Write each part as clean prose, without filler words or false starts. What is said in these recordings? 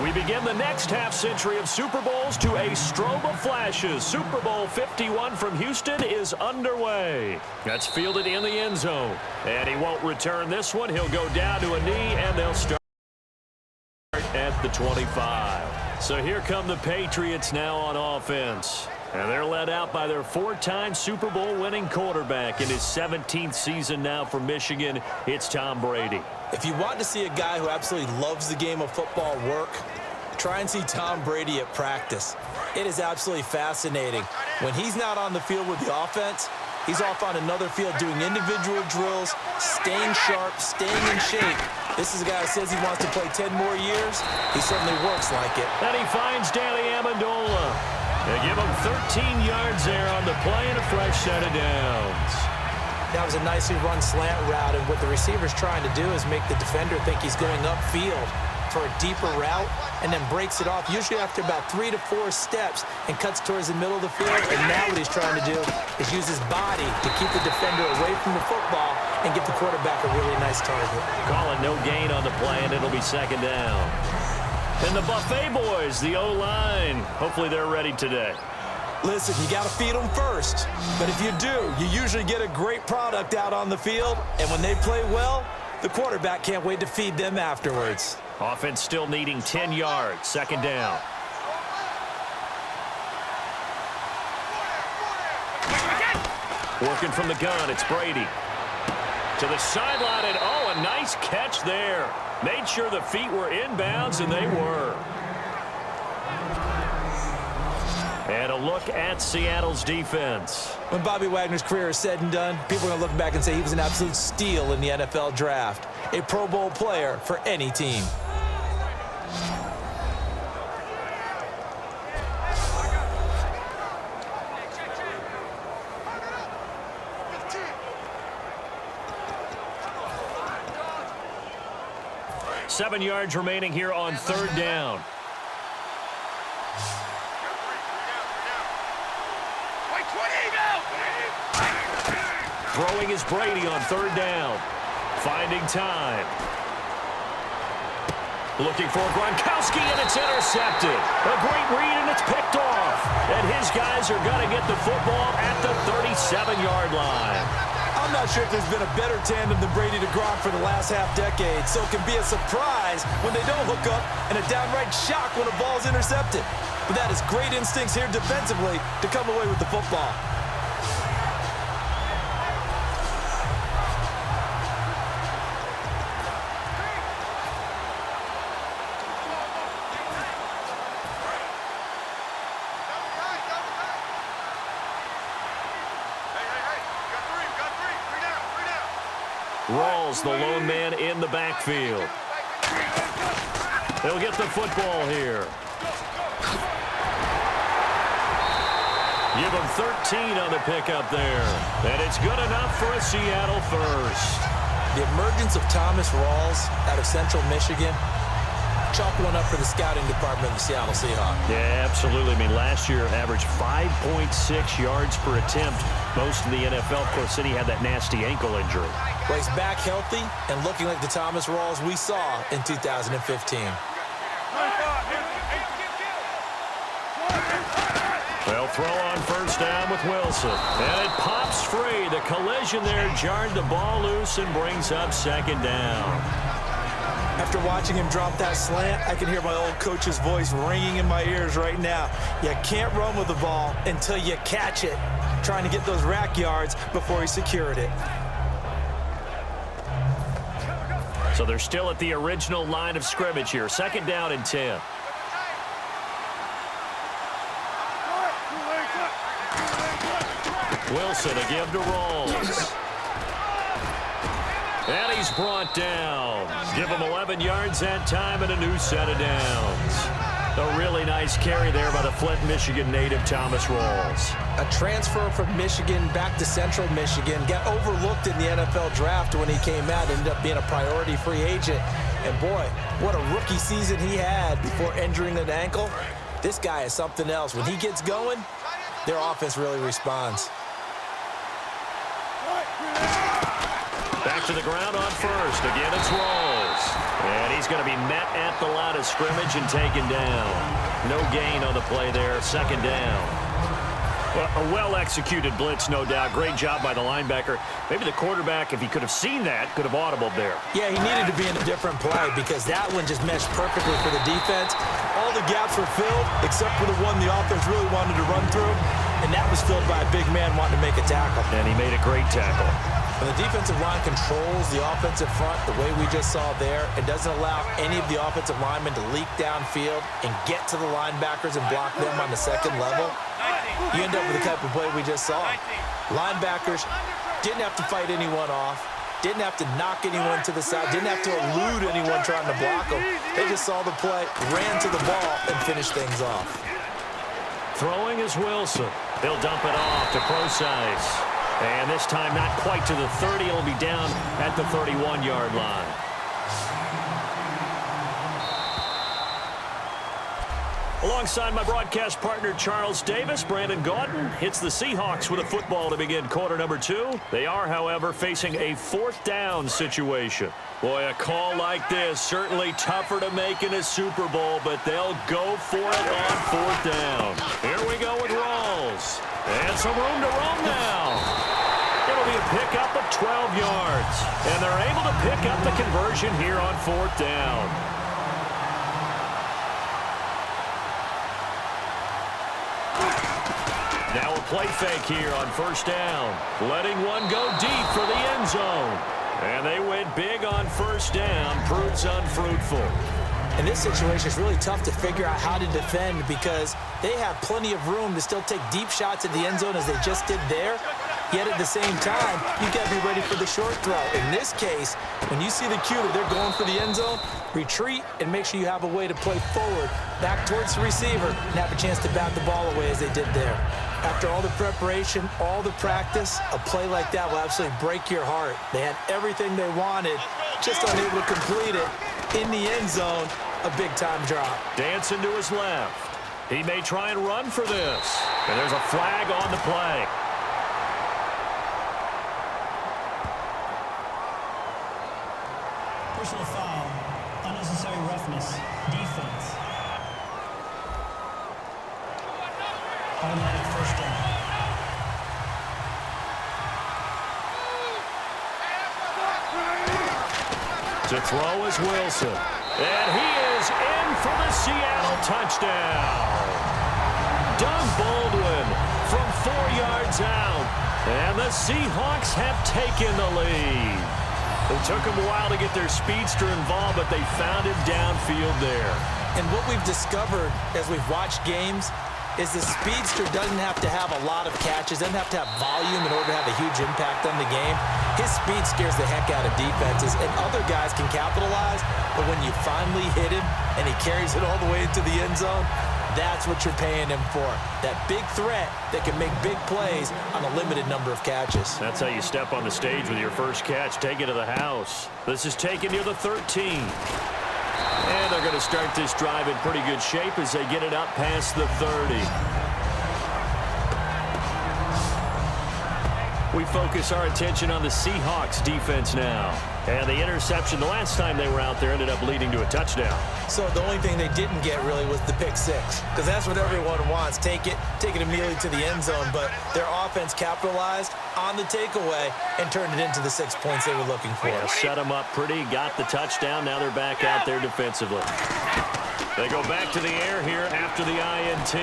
We begin the next half-century of Super Bowls to a strobe of flashes. Super Bowl 51 from Houston is underway. That's fielded in the end zone. And he won't return this one. He'll go down to a knee, and they'll start at the 25. So here come the Patriots now on offense. And they're led out by their four-time Super Bowl winning quarterback in his 17th season now for Michigan. It's Tom Brady. If you want to see a guy who absolutely loves the game of football work, try and see Tom Brady at practice. It is absolutely fascinating. When he's not on the field with the offense, he's off on another field doing individual drills, staying sharp, staying in shape. This is a guy who says he wants to play 10 more years. He certainly works like it. And he finds Danny Amendola. They give him 13 yards there on the play and a fresh set of downs. That was a nicely run slant route, and what the receiver's trying to do is make the defender think he's going upfield for a deeper route and then breaks it off, usually after about 3 to 4 steps, and cuts towards the middle of the field. And now what he's trying to do is use his body to keep the defender away from the football and give the quarterback a really nice target. Calling no gain on the play, and it'll be second down. And the Buffet boys, the O-line, hopefully they're ready today. Listen, you got to feed them first. But if you do, you usually get a great product out on the field. And when they play well, the quarterback can't wait to feed them afterwards. Offense still needing 10 yards. Second down. Working from the gun, it's Brady. To the sideline, and oh, a nice catch there. Made sure the feet were inbounds, and they were. And a look at Seattle's defense. When Bobby Wagner's career is said and done, people are going to look back and say he was an absolute steal in the NFL draft. A Pro Bowl player for any team. Seven yards remaining here on third down. Throwing is Brady on third down. Finding time. Looking for Gronkowski, and it's intercepted. A great read, and it's picked off. And his guys are going to get the football at the 37-yard line. I'm not sure if there's been a better tandem than Brady to Gronk for the last half-decade, so it can be a surprise when they don't hook up and a downright shock when a ball's intercepted. But that is great instincts here defensively to come away with the football. Rawls, the lone man in the backfield. They'll get the football here. Give them 13 on the pickup there. And it's good enough for a Seattle first. The emergence of Thomas Rawls out of Central Michigan, chalk one up for the scouting department of the Seattle Seahawks. Yeah, absolutely. I mean, last year averaged 5.6 yards per attempt. Most of the NFL. Of course, City had that nasty ankle injury. Well, he's back healthy and looking like the Thomas Rawls we saw in 2015. They'll throw on first down with Wilson. And it pops free. The collision there jarred the ball loose and brings up second down. After watching him drop that slant, I can hear my old coach's voice ringing in my ears right now. You can't run with the ball until you catch it. Trying to get those rack yards before he secured it. So they're still at the original line of scrimmage here. Second down and 10. Wilson a give to Rawls. And he's brought down. Give him 11 yards that time and a new set of downs. A really nice carry there by the Flint, Michigan native Thomas Rawls. A transfer from Michigan back to Central Michigan. Got overlooked in the NFL draft when he came out. Ended up being a priority free agent. And boy, what a rookie season he had before injuring an ankle. This guy is something else. When he gets going, their offense really responds. Back to the ground on first. Again, it's Rawls. And he's going to be met at the line of scrimmage and taken down. No gain on the play there. Second down. Well, a well-executed blitz, no doubt. Great job by the linebacker. Maybe the quarterback, if he could have seen that, could have audibled there. Yeah, he needed to be in a different play because that one just meshed perfectly for the defense. All the gaps were filled except for the one the offense really wanted to run through, and that was filled by a big man wanting to make a tackle. And he made a great tackle. When the defensive line controls the offensive front the way we just saw there, it doesn't allow any of the offensive linemen to leak downfield and get to the linebackers and block them on the second level. You end up with the type of play we just saw. Linebackers didn't have to fight anyone off, didn't have to knock anyone to the side, didn't have to elude anyone trying to block them. They just saw the play, ran to the ball, and finished things off. Throwing is Wilson. He'll dump it off to Procise. And this time not quite to the 30. It'll be down at the 31-yard line. Alongside my broadcast partner, Charles Davis, Brandon Gaudin hits the Seahawks with a football to begin quarter number 2. They are, however, facing a fourth down situation. Boy, a call like this, certainly tougher to make in a Super Bowl, but they'll go for it on fourth down. Here we go with Rawls. And some room to roam now. It'll be a pickup of 12 yards. And they're able to pick up the conversion here on fourth down. Now a play fake here on first down. Letting one go deep for the end zone. And they went big on first down. Proves unfruitful. In this situation, it's really tough to figure out how to defend because they have plenty of room to still take deep shots at the end zone as they just did there. Yet at the same time, you've got to be ready for the short throw. In this case, when you see the cue that they're going for the end zone, retreat and make sure you have a way to play forward, back towards the receiver, and have a chance to bat the ball away as they did there. After all the preparation, all the practice, a play like that will absolutely break your heart. They had everything they wanted, just unable to complete it. In the end zone, a big-time drop. Dancing to his left. He may try and run for this. And there's a flag on the play. Personal foul, unnecessary roughness, defense. Automatic first down. To throw is Wilson. And he is in for the Seattle touchdown. Doug Baldwin from 4 yards out. And the Seahawks have taken the lead. It took them a while to get their speedster involved, but they found him downfield there. And what we've discovered as we've watched games is the speedster doesn't have to have a lot of catches, doesn't have to have volume in order to have a huge impact on the game. His speed scares the heck out of defenses, and other guys can capitalize, but when you finally hit him and he carries it all the way into the end zone, that's what you're paying him for. That big threat that can make big plays on a limited number of catches. That's how you step on the stage with your first catch. Take it to the house. This is taken near the 13. And they're going to start this drive in pretty good shape as they get it up past the 30. We focus our attention on the Seahawks defense now. And the interception the last time they were out there ended up leading to a touchdown. So the only thing they didn't get really was the pick six, because that's what everyone wants. Take it immediately to the end zone, but their offense capitalized on the takeaway and turned it into the 6 points they were looking for. Yeah, set them up pretty, got the touchdown. Now they're back out there defensively. They go back to the air here after the INT.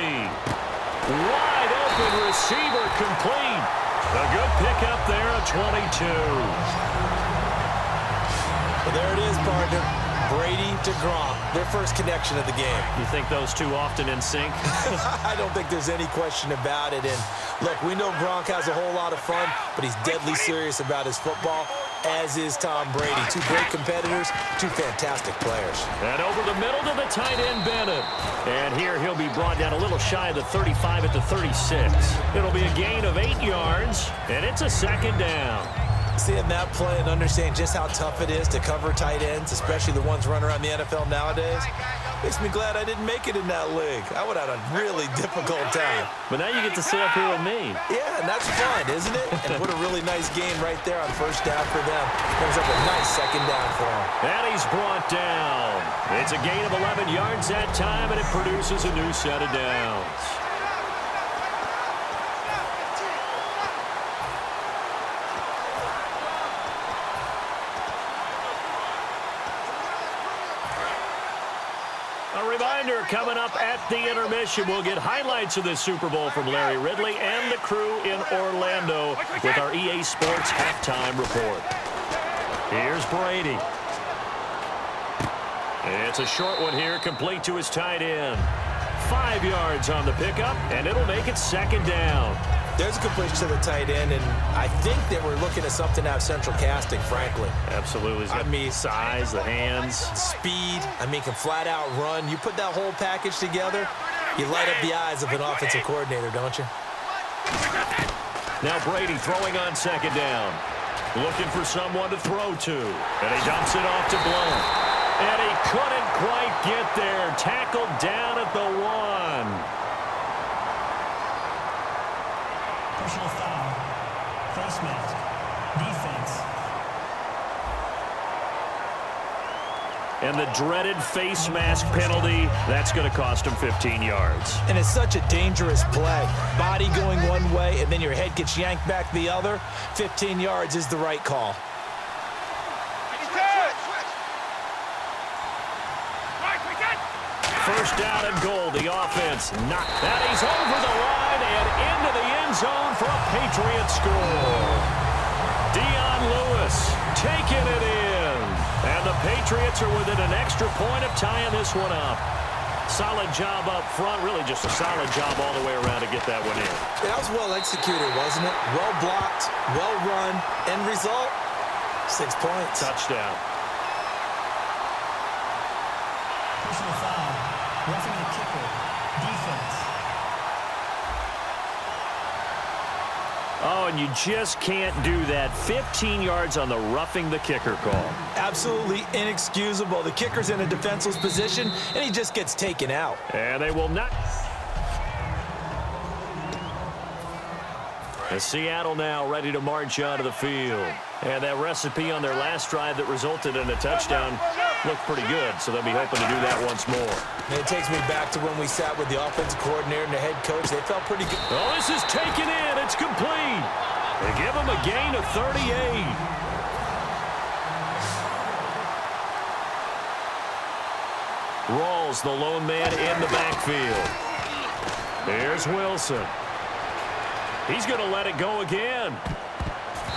Wide open receiver complete. A good pickup there at 22. Well, there it is, partner. Brady to Gronk, their first connection of the game. You think those two often in sync? I don't think there's any question about it. And look, we know Gronk has a whole lot of fun, but he's deadly serious about his football, as is Tom Brady. Two great competitors, two fantastic players. And over the middle to the tight end, Bennett. And here he'll be brought down a little shy of the 35 at the 36. It'll be a gain of 8 yards, and it's a second down. Seeing that play and understanding just how tough it is to cover tight ends, especially the ones running around the NFL nowadays, makes me glad I didn't make it in that league. I would have had a really difficult time. But now you get to sit up here with me. Yeah, and that's fun, isn't it? And what a really nice game right there on first down for them. Brings up a nice second down for them. And he's brought down. It's a gain of 11 yards that time, and it produces a new set of downs. A reminder, coming up at the intermission, we'll get highlights of this Super Bowl from Larry Ridley and the crew in Orlando with our EA Sports halftime report. Here's Brady. It's a short one here, complete to his tight end. 5 yards on the pickup, and it'll make it second down. There's a completion to the tight end, and I think that we're looking at something out of central casting, frankly. Absolutely. He's got size, the hands. Speed. I mean, can flat out run. You put that whole package together, you light up the eyes of an offensive coordinator, don't you? Now Brady throwing on second down. Looking for someone to throw to. And he dumps it off to Blount. And he couldn't quite get there. Tackled down at the 1. Personal foul. Face mask. Defense. And the dreaded face mask penalty, that's going to cost him 15 yards. And it's such a dangerous play. Body going one way, and then your head gets yanked back the other. 15 yards is the right call. First down and goal. The offense knocked that. He's over the line and into the end zone for a Patriots score. Dion Lewis taking it in. And the Patriots are within an extra point of tying this one up. Solid job up front. Really just a solid job all the way around to get that one in. That was well executed, wasn't it? Well blocked, well run. End result, 6 points. Touchdown. Personal foul. Roughing the kicker. Defense. Oh, and you just can't do that. 15 yards on the roughing the kicker call. Absolutely inexcusable. The kicker's in a defenseless position, and he just gets taken out. And they will not. And Seattle now ready to march onto the field. And that recipe on their last drive that resulted in a touchdown looked pretty good, so they'll be hoping to do that once more. And it takes me back to when we sat with the offensive coordinator and the head coach. They felt pretty good. Oh, this is taken in. It's complete. They give him a gain of 38. Rawls, the lone man in the backfield. Here's Wilson. He's going to let it go again.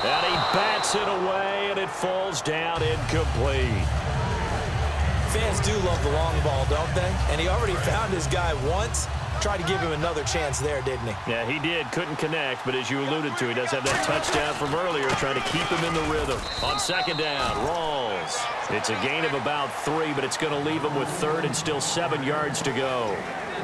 And he bats it away, and it falls down incomplete. Fans do love the long ball, don't they? And he already found his guy once. Tried to give him another chance there, didn't he? Yeah, he did. Couldn't connect, but as you alluded to, he does have that touchdown from earlier, trying to keep him in the rhythm. On second down, Rawls. It's a gain of about 3, but it's going to leave him with third and still 7 yards to go.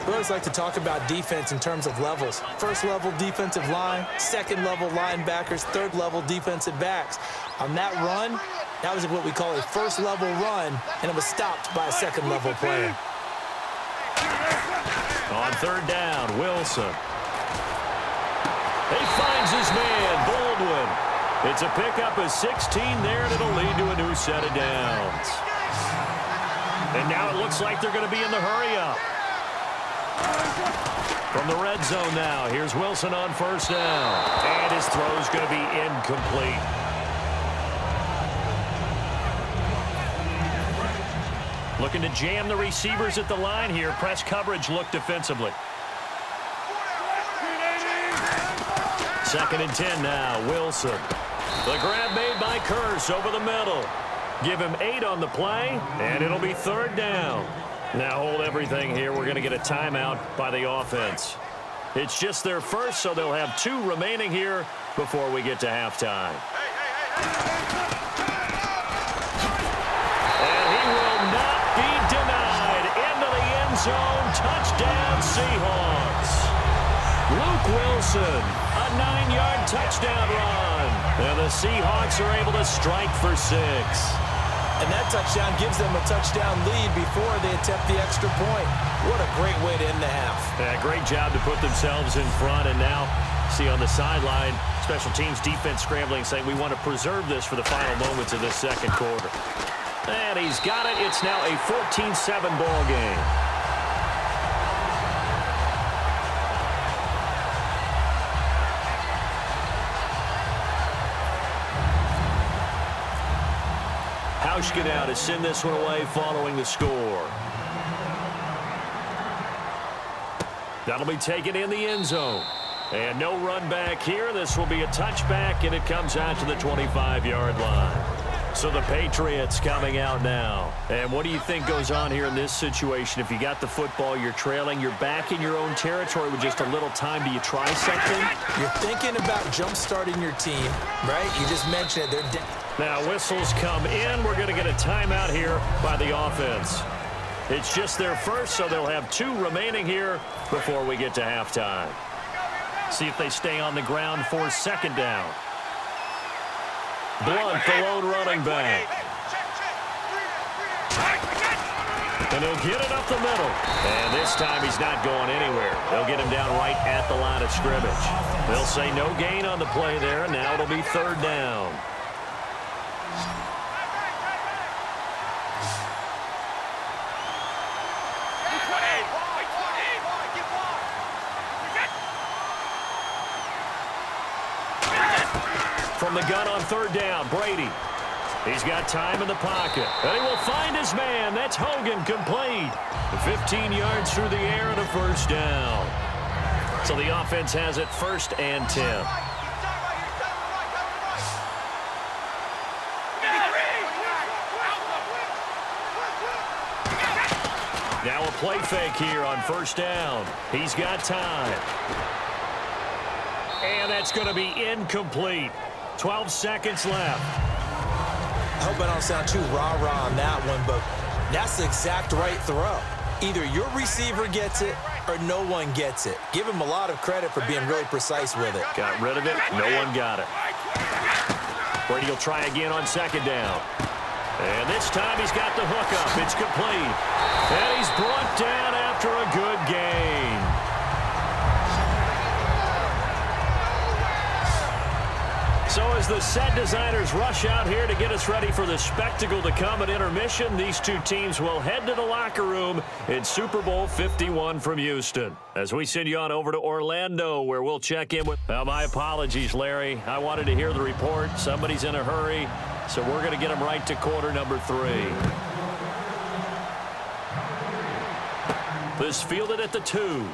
We always like to talk about defense in terms of levels. First level defensive line, second level linebackers, third level defensive backs. On that run, that was what we call a first level run, and it was stopped by a second level player. On third down, Wilson. He finds his man, Baldwin. It's a pickup of 16 there, and it'll lead to a new set of downs. And now it looks like they're going to be in the hurry-up. From the red zone now, here's Wilson on first down. And his throw's going to be incomplete. Looking to jam the receivers at the line here. Press coverage look defensively. Second and 10 now, Wilson. The grab made by Curse over the middle. Give him 8 on the play, and it'll be third down. Now hold everything here. We're going to get a timeout by the offense. It's just their first, so they'll have 2 remaining here before we get to halftime. And he will not be denied. Into the end zone. Touchdown, Seahawks. Luke Wilson, a 9-yard touchdown run. And the Seahawks are able to strike for 6. And that touchdown gives them a touchdown lead before they attempt the extra point. What a great way to end the half. Yeah, great job to put themselves in front. And now, see on the sideline, special teams defense scrambling, saying we want to preserve this for the final moments of this second quarter. And he's got it. It's now a 14-7 ball game. Now to send this one away following the score. That'll be taken in the end zone. And no run back here. This will be a touchback, and it comes out to the 25-yard line. So the Patriots coming out now. And what do you think goes on here in this situation? If you got the football, you're trailing, you're back in your own territory with just a little time. Do you try something? You're thinking about jump-starting your team, right? You just mentioned it. Now whistles come in. We're going to get a timeout here by the offense. It's just their first, so they'll have 2 remaining here before we get to halftime. See if they stay on the ground for second down. Blunt, the lone running back. And he'll get it up the middle. And this time he's not going anywhere. They'll get him down right at the line of scrimmage. They'll say no gain on the play there, and now it'll be third down. From the gun on third down, Brady. He's got time in the pocket. And he will find his man. That's Hogan, complete. 15 yards through the air and a first down. So the offense has it first and 10. Now a play fake here on first down. He's got time. And that's going to be incomplete. 12 seconds left. I hope I don't sound too rah-rah on that one, but that's the exact right throw. Either your receiver gets it or no one gets it. Give him a lot of credit for being really precise with it. Got rid of it. No one got it. Brady will try again on second down. And this time he's got the hook up. It's complete. And he's brought down after a good gain. So as the set designers rush out here to get us ready for the spectacle to come at intermission, these two teams will head to the locker room in Super Bowl 51 from Houston. As we send you on over to Orlando, where we'll check in with... Well, my apologies, Larry. I wanted to hear the report. Somebody's in a hurry, so we're going to get them right to quarter number 3. This fielded at the 2.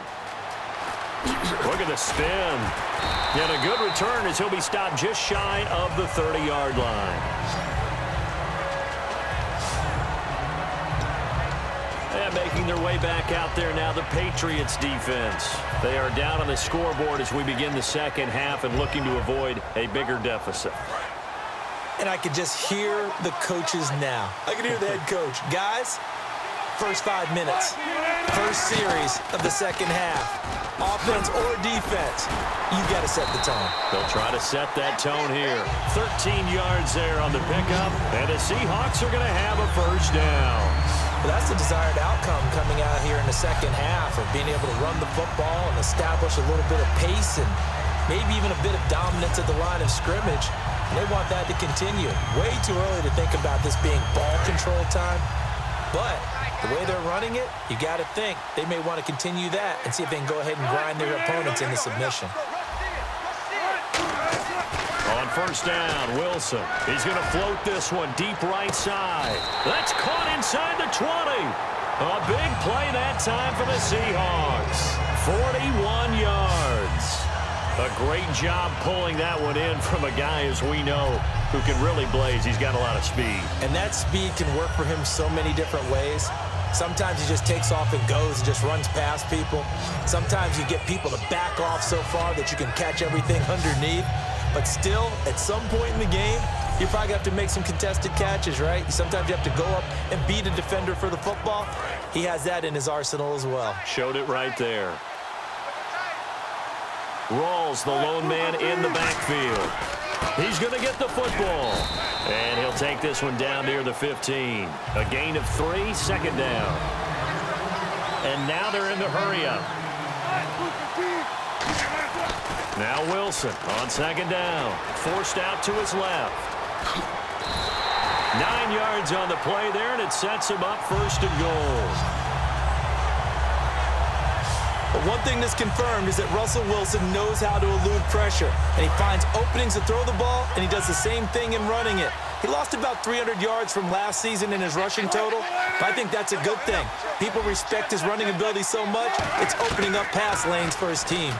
Look at the spin. And a good return as he'll be stopped just shy of the 30-yard line. And making their way back out there now, the Patriots defense. They are down on the scoreboard as we begin the second half and looking to avoid a bigger deficit. And I could just hear the coaches now. I can hear the head coach. Guys, first 5 minutes, first series of the second half. Offense or defense, you got to set the tone. They'll try to set that tone here. 13 yards there on the pickup, and the Seahawks are going to have a first down. Well, that's the desired outcome coming out here in the second half of being able to run the football and establish a little bit of pace and maybe even a bit of dominance at the line of scrimmage. And they want that to continue. Way too early to think about this being ball control time, but the way they're running it, you got to think they may want to continue that and see if they can go ahead and grind their opponents into submission. On first down, Wilson. He's going to float this one deep right side. That's caught inside the 20. A big play that time for the Seahawks. 41 yards. A great job pulling that one in from a guy, as we know, who can really blaze. He's got a lot of speed. And that speed can work for him so many different ways. Sometimes he just takes off and goes and just runs past people. Sometimes you get people to back off so far that you can catch everything underneath. But still, at some point in the game, you probably have to make some contested catches, right? Sometimes you have to go up and beat a defender for the football. He has that in his arsenal as well. Showed it right there. Rawls, the lone man in the backfield. He's going to get the football. And he'll take this one down near the 15. A gain of 3, second down. And now they're in the hurry-up. Now Wilson on second down. Forced out to his left. 9 yards on the play there, and it sets him up first and goal. But one thing that's confirmed is that Russell Wilson knows how to elude pressure, and he finds openings to throw the ball, and he does the same thing in running it. He lost about 300 yards from last season in his rushing total, but I think that's a good thing. People respect his running ability so much, it's opening up pass lanes for his team.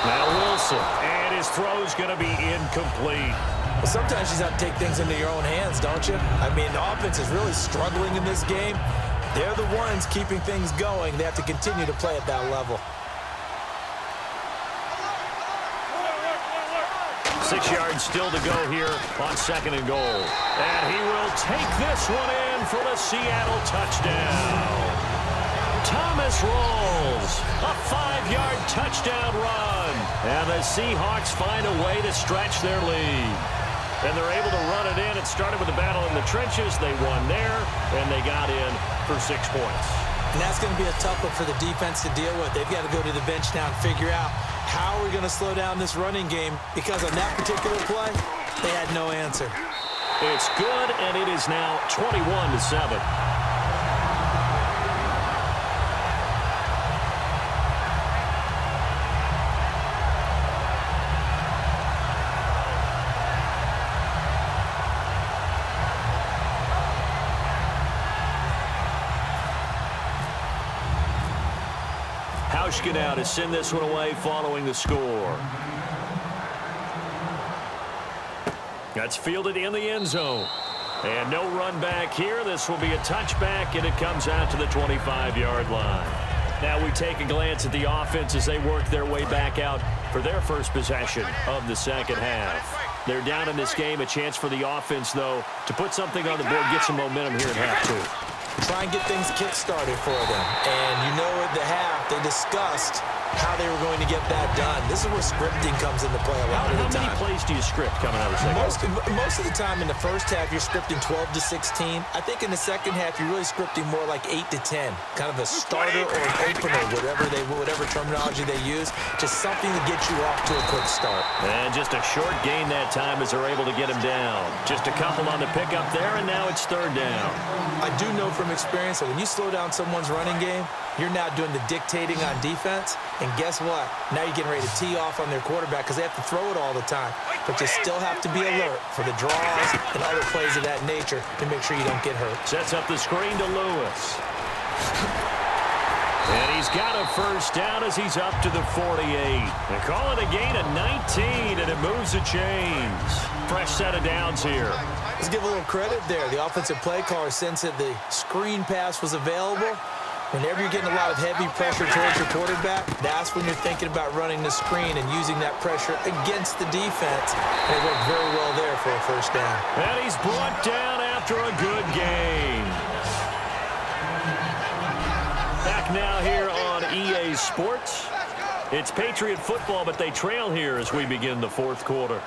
Now Wilson, and his throw's going to be incomplete. Well, sometimes you just have to take things into your own hands, don't you? I mean, the offense is really struggling in this game. They're the ones keeping things going. They have to continue to play at that level. 6 yards still to go here on second and goal. And he will take this one in for the Seattle touchdown. Thomas rolls. A 5-yard touchdown run. And the Seahawks find a way to stretch their lead. And they're able to run it in. It started with a battle in the trenches. They won there, and they got in for 6 points. And that's going to be a tough one for the defense to deal with. They've got to go to the bench now and figure out how we're going to slow down this running game, because on that particular play, they had no answer. It's good, and it is now 21-7. Out to send this one away following the score. That's fielded in the end zone. And no run back here. This will be a touchback, and it comes out to the 25-yard line. Now we take a glance at the offense as they work their way back out for their first possession of the second half. They're down in this game. A chance for the offense, though, to put something on the board, get some momentum here at half two. Try and get things kick-started for them. And you know at the half, they discussed how they were going to get that done. This is where scripting comes into play a lot of the time. How many plays do you script coming out of the second half? Most of the time in the first half, you're scripting 12 to 16. I think in the second half, you're really scripting more like 8 to 10. Kind of a starter or an opener, whatever terminology they use. Just something to get you off to a quick start. And just a short gain that time as they're able to get him down. Just a couple on the pickup there, and now it's third down. I do know from experience that when you slow down someone's running game, you're now doing the dictating on defense. And guess what? Now you're getting ready to tee off on their quarterback because they have to throw it all the time. But you still have to be alert for the draws and other plays of that nature to make sure you don't get hurt. Sets up the screen to Lewis. And he's got a first down as he's up to the 48. They call it a gain of 19, and it moves the chains. Fresh set of downs here. Let's give a little credit there. The offensive play caller sensed that the screen pass was available. Whenever you're getting a lot of heavy pressure towards your quarterback, that's when you're thinking about running the screen and using that pressure against the defense. And it worked very well there for a first down. And he's brought down after a good game. Back now here on EA Sports. It's Patriot football, but they trail here as we begin the fourth quarter.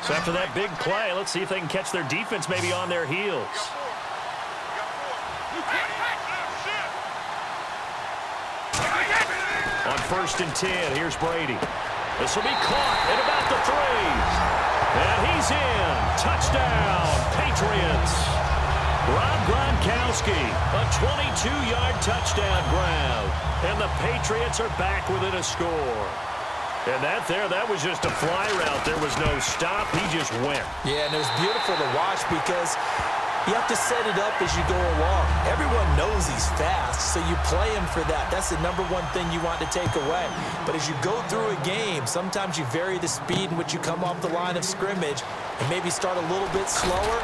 So after that big play, let's see if they can catch their defense maybe on their heels. On 1st and 10, here's Brady. This will be caught at about the 3. And he's in. Touchdown, Patriots. Rob Gronkowski, a 22-yard touchdown grab. And the Patriots are back within a score. And that was just a fly route. There was no stop. He just went. Yeah, and it was beautiful to watch because you have to set it up as you go along. Everyone knows he's fast, so you play him for that. That's the number one thing you want to take away. But as you go through a game, sometimes you vary the speed in which you come off the line of scrimmage and maybe start a little bit slower,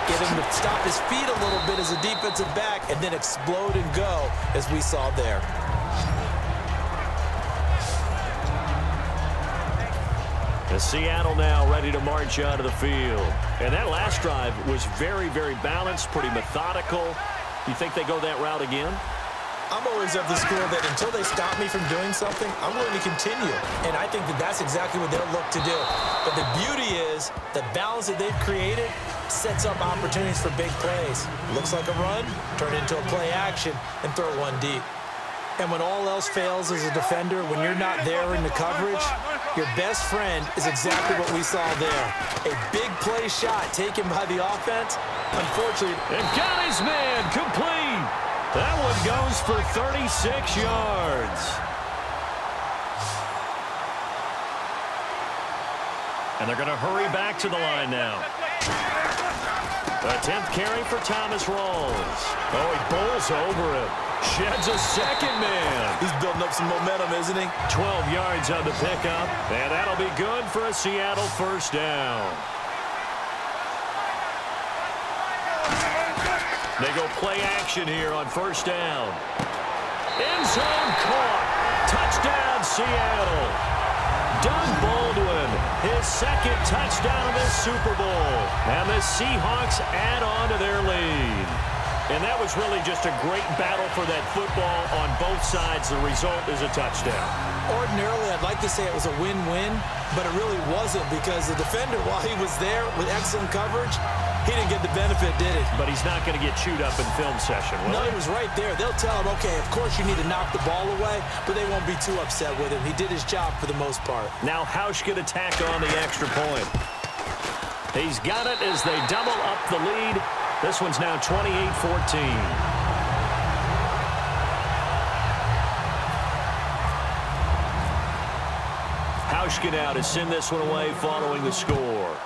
get him to stop his feet a little bit as a defensive back, and then explode and go, as we saw there. And Seattle now ready to march out of the field. And that last drive was very, very balanced, pretty methodical. You think they go that route again? I'm always of the school that until they stop me from doing something, I'm going to continue. And I think that that's exactly what they'll look to do. But the beauty is the balance that they've created sets up opportunities for big plays. Looks like a run, turn it into a play action, and throw one deep. And when all else fails as a defender, when you're not there in the coverage, your best friend is exactly what we saw there. A big play shot taken by the offense. Unfortunately, and got his man complete. That one goes for 36 yards. And they're going to hurry back to the line now. The 10th carry for Thomas Rawls. Oh, he bowls over it. Sheds a second man. He's building up some momentum, isn't he? 12 yards on the pickup. And that'll be good for a Seattle first down. They go play action here on first down. End zone caught. Touchdown, Seattle. Doug Baldwin, his second touchdown of this Super Bowl. And the Seahawks add on to their lead. And that was really just a great battle for that football on both sides. The result is a touchdown. Ordinarily, I'd like to say it was a win-win, but it really wasn't because the defender, while he was there with excellent coverage, he didn't get the benefit, did he? But he's not going to get chewed up in film session, will No, he? he was right there. They'll tell him, okay, of course you need to knock the ball away, but they won't be too upset with him. He did his job for the most part. Now Hausch going to tack on the extra point. He's got it as they double up the lead. This one's now 28-14. Hauschka now to send this one away following the score.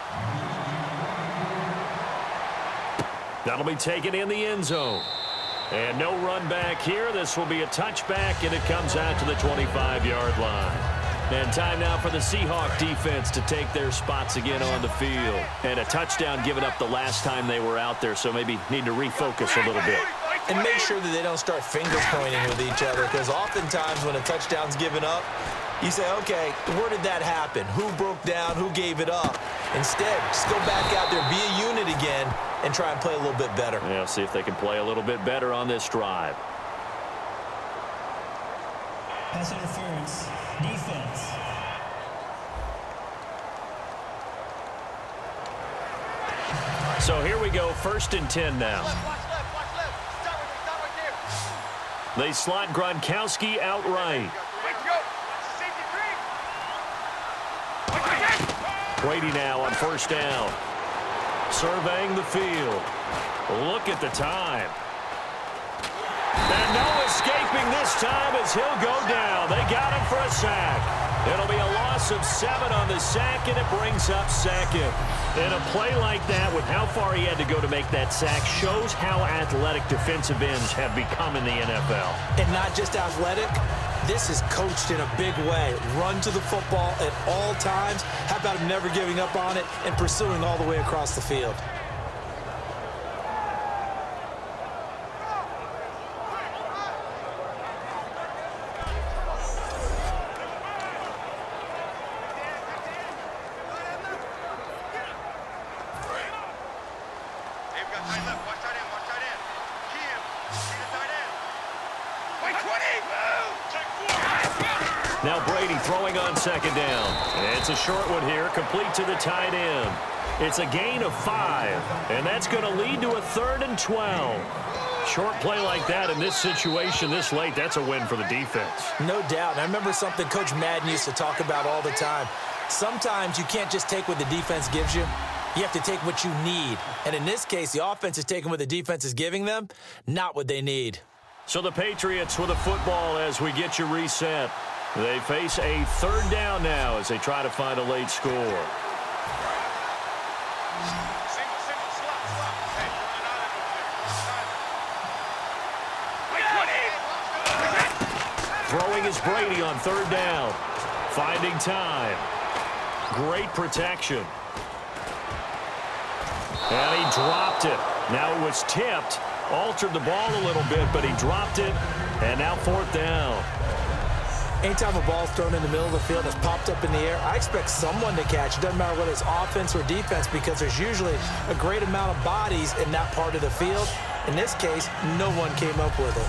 That'll be taken in the end zone. And no run back here. This will be a touchback, and it comes out to the 25-yard line. And time now for the Seahawks defense to take their spots again on the field. And a touchdown given up the last time they were out there, so maybe need to refocus a little bit. And make sure that they don't start finger pointing with each other, because oftentimes when a touchdown's given up, you say, okay, where did that happen? Who broke down? Who gave it up? Instead, just go back out there, be a unit again, and try and play a little bit better. Yeah, see if they can play a little bit better on this drive. Pass interference. Defense. So here we go, 1st and 10 now. They slot Gronkowski out right. Brady now on 1st down. Surveying the field. Look at the time. And no escaping this time as he'll go down. They got him for a sack. It'll be a loss of 7 on the sack, and it brings up 2nd. And a play like that, with how far he had to go to make that sack, shows how athletic defensive ends have become in the NFL. And not just athletic, this is coached in a big way. Run to the football at all times. How about him never giving up on it and pursuing all the way across the field? Now Brady throwing on 2nd down. It's a short one here, complete to the tight end. It's a gain of 5, and that's going to lead to a 3rd and 12. Short play like that in this situation this late, that's a win for the defense. No doubt. And I remember something Coach Madden used to talk about all the time. Sometimes you can't just take what the defense gives you. You have to take what you need. And in this case, the offense is taking what the defense is giving them, not what they need. So the Patriots with a football as we get you reset. They face a 3rd down now as they try to find a late score. Throwing is Brady on 3rd down. Finding time. Great protection. And he dropped it. Now it was tipped. Altered the ball a little bit, but he dropped it. And now 4th down. Anytime a ball's thrown in the middle of the field that's popped up in the air, I expect someone to catch. It doesn't matter whether it's offense or defense, because there's usually a great amount of bodies in that part of the field. In this case, no one came up with it.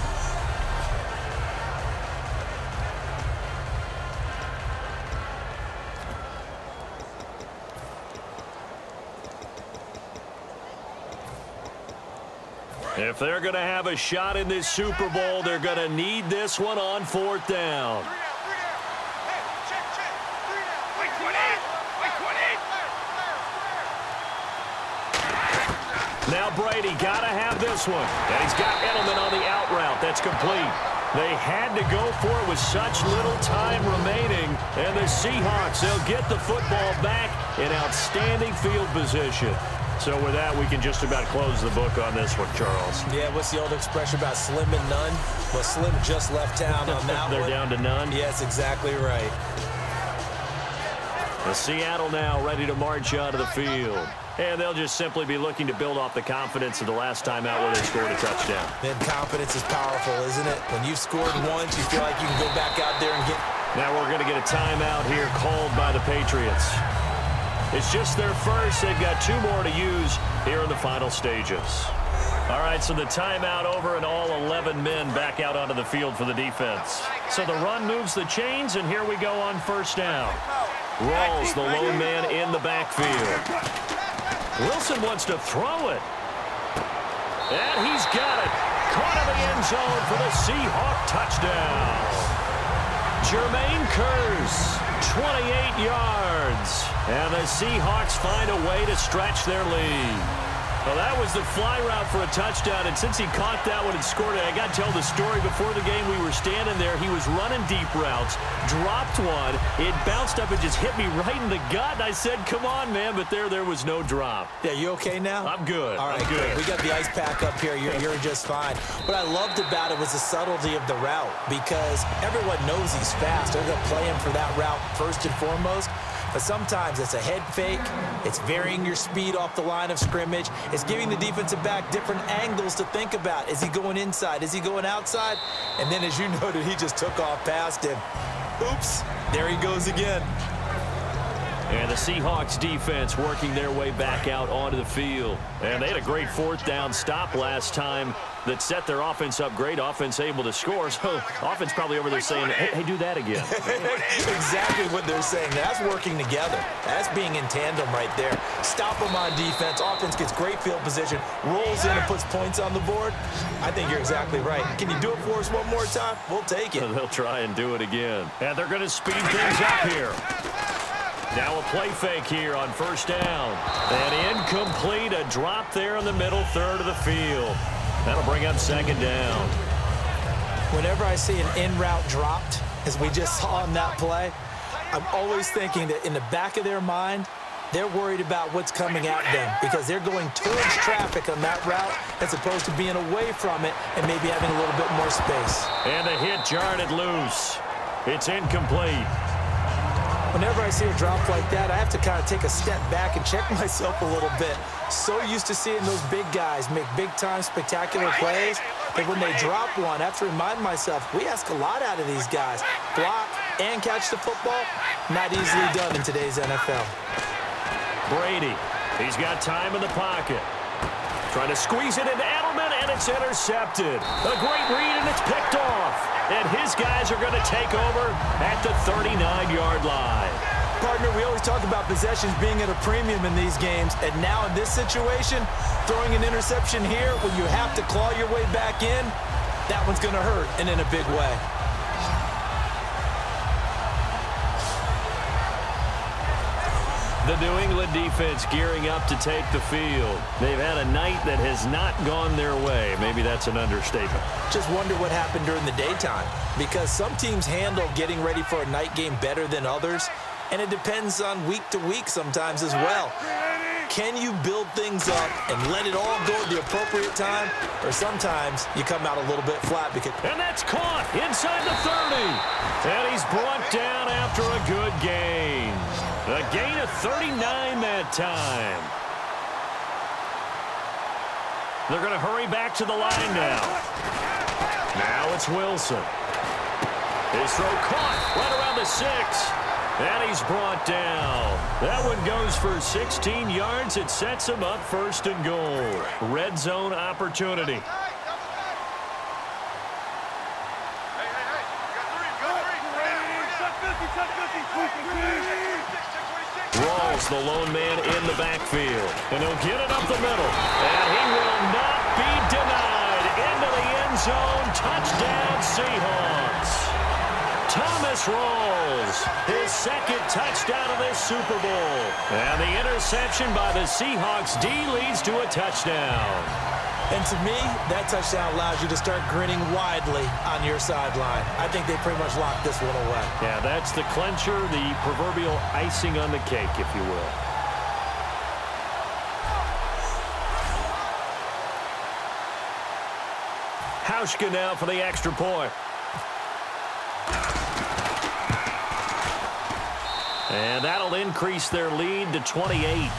If they're going to have a shot in this Super Bowl, they're going to need this one on 4th down. Now Brady got to have this one. And he's got Edelman on the out route. That's complete. They had to go for it with such little time remaining. And the Seahawks, they'll get the football back in outstanding field position. So with that, we can just about close the book on this one, Charles. Yeah, what's the old expression about slim and none? Well, Slim just left town on that They're one. down to none? Yes, exactly right. The Seattle now ready to march onto the field. And they'll just simply be looking to build off the confidence of the last time out where they scored a touchdown. Then confidence is powerful, isn't it? When you've scored once, you feel like you can go back out there and get... Now we're going to get a timeout here called by the Patriots. It's just their first. They've got 2 more to use here in the final stages. All right, so the timeout over and all 11 men back out onto the field for the defense. So the run moves the chains, and here we go on 1st down. Rawls, the lone man in the backfield. Wilson wants to throw it. And he's got it. Caught in the end zone for the Seahawk touchdown. Jermaine Kearse, 28 yards. And the Seahawks find a way to stretch their lead. Well, that was the fly route for a touchdown, and since he caught that one and scored it, I got to tell the story. Before the game, we were standing there. He was running deep routes, dropped one. It bounced up and just hit me right in the gut, and I said, come on, man, but there was no drop. Yeah, you okay now? I'm good. All right, I'm good. We got the ice pack up here. You're just fine. What I loved about it was the subtlety of the route, because everyone knows he's fast. They're going to play him for that route first and foremost. But sometimes it's a head fake. It's varying your speed off the line of scrimmage. It's giving the defensive back different angles to think about. Is he going inside? Is he going outside? And then, as you noted, he just took off past him. Oops, there he goes again. And the Seahawks defense working their way back out onto the field. And they had a great 4th down stop last time that set their offense up. Great offense able to score. So offense probably over there saying, hey, do that again. Exactly what they're saying. That's working together. That's being in tandem right there. Stop them on defense. Offense gets great field position, rolls in and puts points on the board. I think you're exactly right. Can you do it for us one more time? We'll take it. They'll try and do it again. And they're going to speed things up here. Now a play fake here on 1st down. And incomplete, a drop there in the middle third of the field. That'll bring up 2nd down. Whenever I see an in-route dropped, as we just saw on that play, I'm always thinking that in the back of their mind, they're worried about what's coming at them because they're going towards traffic on that route as opposed to being away from it and maybe having a little bit more space. And the hit jarred it loose. It's incomplete. Whenever I see a drop like that, I have to kind of take a step back and check myself a little bit. So used to seeing those big guys make big-time spectacular plays that when they drop one, I have to remind myself, we ask a lot out of these guys. Block and catch the football, not easily done in today's NFL. Brady, he's got time in the pocket. Trying to squeeze it into Edelman, and it's intercepted. A great read, and it's picked off. And his guys are going to take over at the 39-yard line. Partner, we always talk about possessions being at a premium in these games, and now in this situation, throwing an interception here when you have to claw your way back in, that one's going to hurt, and in a big way. The New England defense gearing up to take the field. They've had a night that has not gone their way. Maybe that's an understatement. Just wonder what happened during the daytime, because some teams handle getting ready for a night game better than others, and it depends on week to week sometimes as well. Can you build things up and let it all go at the appropriate time, or sometimes you come out a little bit flat because... And that's caught inside the 30. And he's brought down after a good gain. A gain of 39 that time. They're going to hurry back to the line now. Now it's Wilson. His throw caught right around the 6. And he's brought down. That one goes for 16 yards. It sets him up 1st and goal. Red zone opportunity. Rawls, the lone man in the backfield. And he'll get it up the middle. And he will not be denied. This rolls. His second touchdown of this Super Bowl. And the interception by the Seahawks D leads to a touchdown. And to me, that touchdown allows you to start grinning widely on your sideline. I think they pretty much locked this one away. Yeah, that's the clincher, the proverbial icing on the cake, if you will. Hauschka now for the extra point. And that'll increase their lead to 28.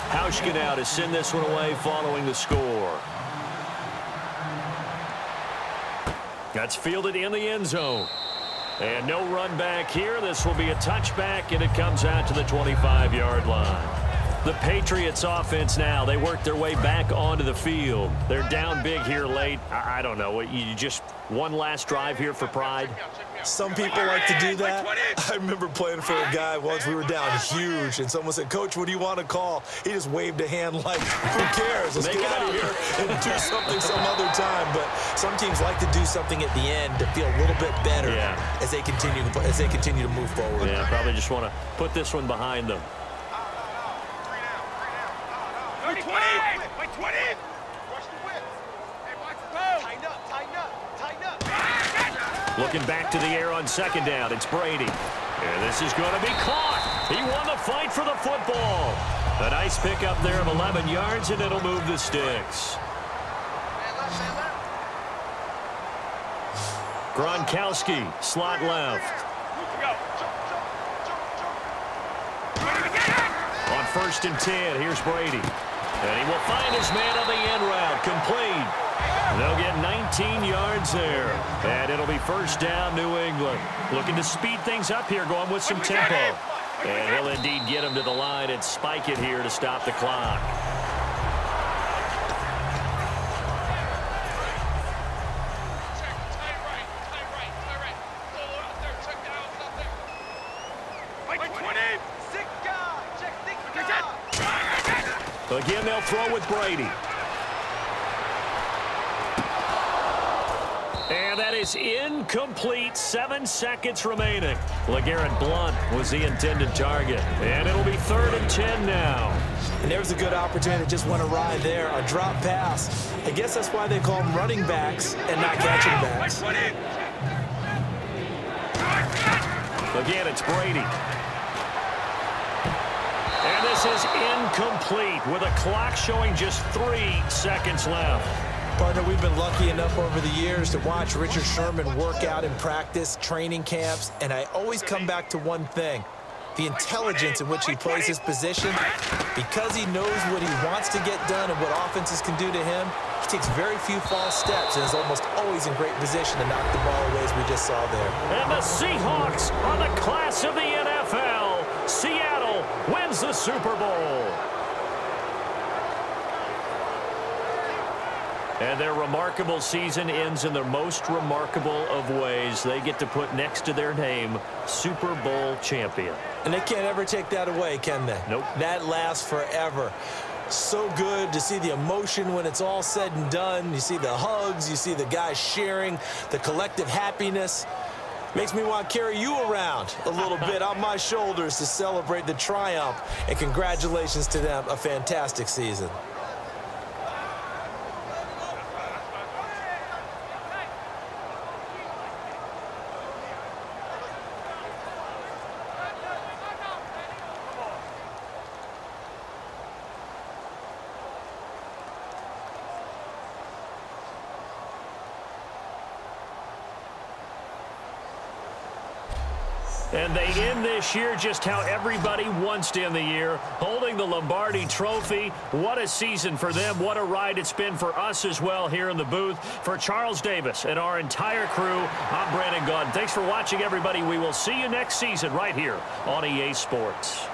Hauschka now to send this one away following the score. That's fielded in the end zone. And no run back here. This will be a touchback, and it comes out to the 25-yard line. The Patriots offense now, they work their way back onto the field. They're down big here late. I don't know. You just one last drive here for pride? Some people like to do that. I remember playing for a guy once. We were down huge, and someone said, "Coach, what do you want to call?" He just waved a hand like, who cares? Let's get out of here and do something some other time. But some teams like to do something at the end to feel a little bit better as they continue to move forward. Yeah, probably just want to put this one behind them. Looking back to the air on second down, it's Brady. And this is going to be caught. He won the fight for the football. A nice pickup there of 11 yards, and it'll move the sticks. Gronkowski, slot left. On 1st and 10, here's Brady. And he will find his man on the end route, complete. They'll get 19 yards there. And it'll be first down, New England. Looking to speed things up here, going with some tempo. And he'll indeed get him to the line and spike it here to stop the clock. Again, they'll throw with Brady. And that is incomplete. 7 seconds remaining. LeGarrette Blount was the intended target. And it'll be 3rd and 10 now. And there's a good opportunity that just went awry there. A drop pass. I guess that's why they call them running backs and not catching backs. Again, it's Brady. And this is incomplete with a clock showing just 3 seconds left. Partner, we've been lucky enough over the years to watch Richard Sherman work out in practice, training camps, and I always come back to one thing. The intelligence in which he plays his position. Because he knows what he wants to get done and what offenses can do to him, he takes very few false steps and is almost always in great position to knock the ball away, as we just saw there. And the Seahawks are the class of the NFL. Seattle wins the Super Bowl. And their remarkable season ends in the most remarkable of ways. They get to put next to their name, Super Bowl champion. And they can't ever take that away, can they? Nope. That lasts forever. So good to see the emotion when it's all said and done. You see the hugs, you see the guys sharing, the collective happiness. Makes me want to carry you around a little bit on my shoulders to celebrate the triumph. And congratulations to them, a fantastic season. And they end this year just how everybody wants to end the year, holding the Lombardi Trophy. What a season for them. What a ride it's been for us as well here in the booth. For Charles Davis and our entire crew, I'm Brandon Gaudin. Thanks for watching, everybody. We will see you next season right here on EA Sports.